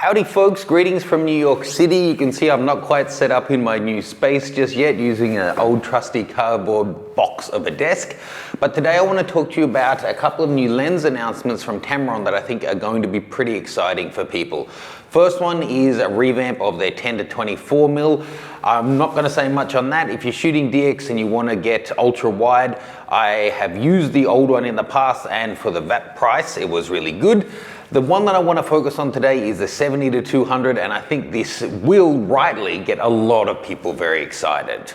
Howdy folks, greetings from New York City. You can see I'm not quite set up in my new space just yet, using an old trusty cardboard box of a desk. But today I want to talk to you about a couple of new lens announcements from Tamron that I think are going to be pretty exciting for people. First one is a revamp of their 10 to 24mm. I'm not going to say much on that. If you're shooting DX and you want to get ultra wide, I have used the old one in the past, and for the VAT price it was really good. The one that I want to focus on today is the 70 to 200, and I think this will rightly get a lot of people very excited.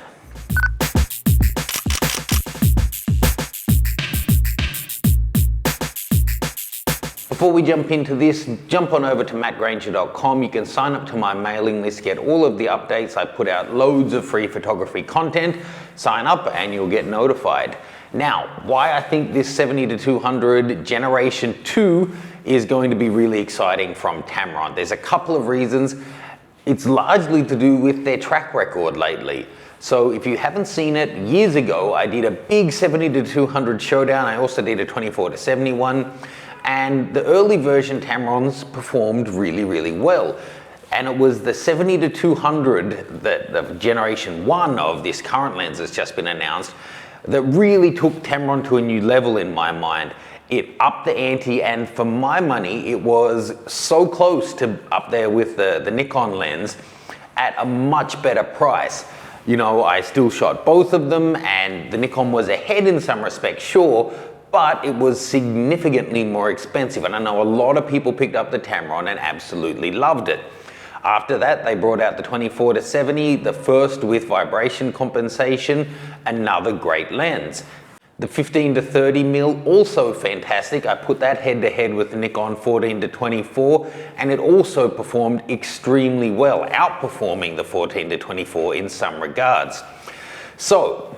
Before we jump into this, jump on over to mattgranger.com. You can sign up to my mailing list, get all of the updates. I put out loads of free photography content. Sign up and you'll get notified. Now, why I think this 70 to 200 Generation 2 is going to be really exciting from Tamron. There's a couple of reasons. It's largely to do with their track record lately. So if you haven't seen it, years ago I did a big 70 to 200 showdown. I also did a 24 to 71. And the early version Tamrons performed really well. And it was the 70 to 200, the Generation 1 of this current lens that's just been announced, that really took Tamron to a new level in my mind. It upped the ante, and for my money, it was so close to up there with the Nikkor lens at a much better price. You know, I still shot both of them, and the Nikkor was ahead in some respects, sure, but it was significantly more expensive. And I know a lot of people picked up the Tamron and absolutely loved it. After that, they brought out the 24 to 70, the first with vibration compensation, another great lens. The 15 to 30mm, also fantastic. I put that head to head with the Nikkor 14 to 24, and it also performed extremely well, outperforming the 14 to 24 in some regards. So,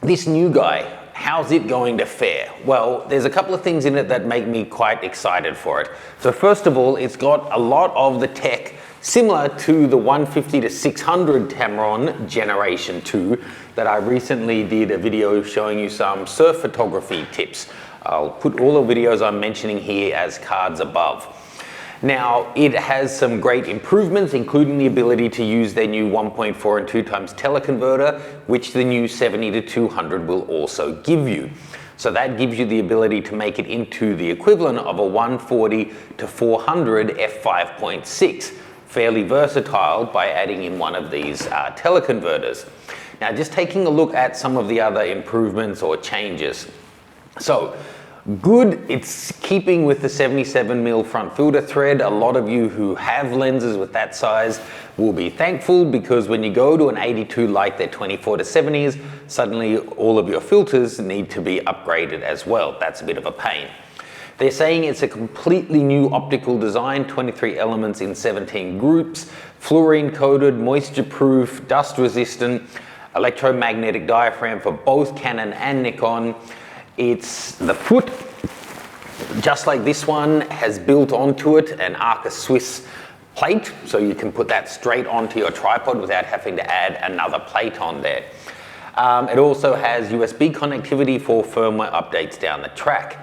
this new guy, how's it going to fare? Well, there's a couple of things in it that make me quite excited for it. So first of all, it's got a lot of the tech similar to the 150 to 600 Tamron Generation 2 that I recently did a video showing you some surf photography tips. I'll put all the videos I'm mentioning here as cards above. Now, it has some great improvements, including the ability to use their new 1.4 and 2 times teleconverter, which the new 70 to 200 will also give you. So that gives you the ability to make it into the equivalent of a 140 to 400 f5.6. Fairly versatile by adding in one of these teleconverters. Now, just taking a look at some of the other improvements or changes. So, good, it's keeping with the 77mm front filter thread. A lot of you who have lenses with that size will be thankful, because when you go to an 82 like their 24 to 70s, suddenly all of your filters need to be upgraded as well. That's a bit of a pain. They're saying it's a completely new optical design, 23 elements in 17 groups, fluorine coated, moisture proof, dust resistant, electromagnetic diaphragm for both Canon and Nikkor. It's the foot, just like this one, has built onto it an Arca Swiss plate, so you can put that straight onto your tripod without having to add another plate on there. It also has USB connectivity for firmware updates down the track.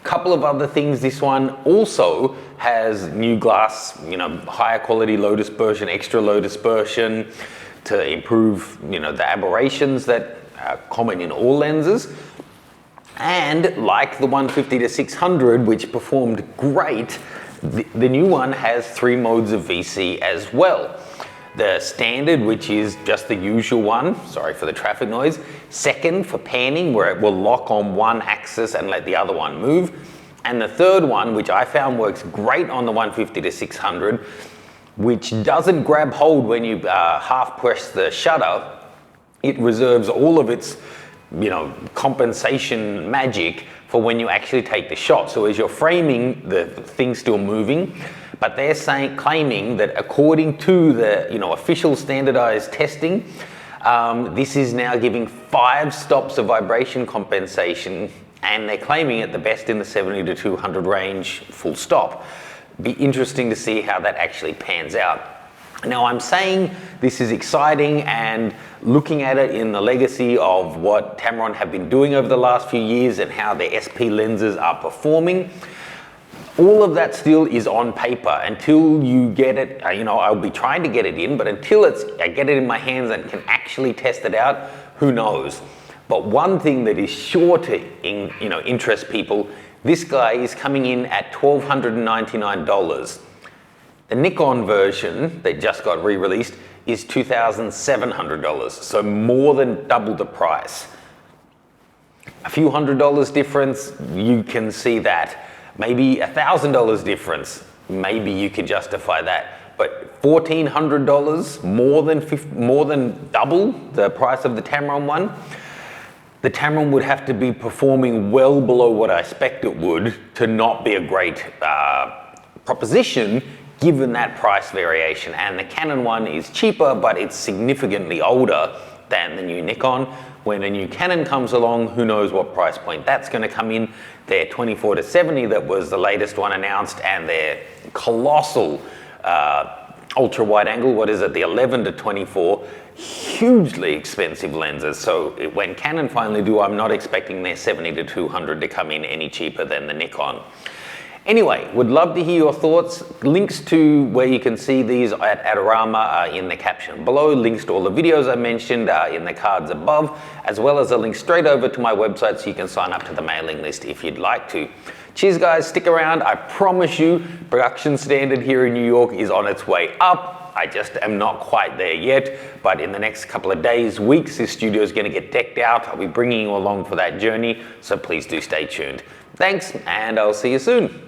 Couple of other things, this one also has new glass, higher quality low dispersion, extra low dispersion to improve, the aberrations that are common in all lenses. And like the 150 to 600, which performed great, the new one has 3 modes of VC as well. The standard, which is just the usual one, sorry for the traffic noise. Second, for panning, where it will lock on one axis and let the other one move. And the third one, which I found works great on the 150 to 600, which doesn't grab hold when you half press the shutter. It reserves all of its, compensation magic for when you actually take the shot. So as you're framing, the thing's still moving. But they're claiming that according to the official standardized testing, this is now giving 5 stops of vibration compensation, and they're claiming it the best in the 70 to 200 range, full stop. Be interesting to see how that actually pans out. Now, I'm saying this is exciting, and looking at it in the legacy of what Tamron have been doing over the last few years and how their SP lenses are performing, All of that still is on paper until you get it. I'll be trying to get it in, but until I get it in my hands and can actually test it out, who knows? But one thing that is sure to interest people, this guy is coming in at $1,299. The Nikkor version that just got re-released is $2,700, so more than double the price. A few $100 difference, you can see that. Maybe $1,000 difference, maybe you could justify that. But $1,400, more than double the price of the Tamron one. The Tamron would have to be performing well below what I expect it would to not be a great proposition given that price variation. And the Canon one is cheaper, but it's significantly older than the new Nikon. When a new Canon comes along, who knows what price point that's going to come in. Their 24-70 that was the latest one announced, and their colossal ultra wide angle, what is it, the 11-24, hugely expensive lenses. So when Canon finally do, I'm not expecting their 70-200 to come in any cheaper than the Nikon. Anyway, would love to hear your thoughts. Links to where you can see these at Adorama are in the caption below. Links to all the videos I mentioned are in the cards above, as well as a link straight over to my website so you can sign up to the mailing list if you'd like to. Cheers guys, stick around. I promise you, production standard here in New York is on its way up. I just am not quite there yet, but in the next couple of days, weeks, this studio is going to get decked out. I'll be bringing you along for that journey, so please do stay tuned. Thanks, and I'll see you soon.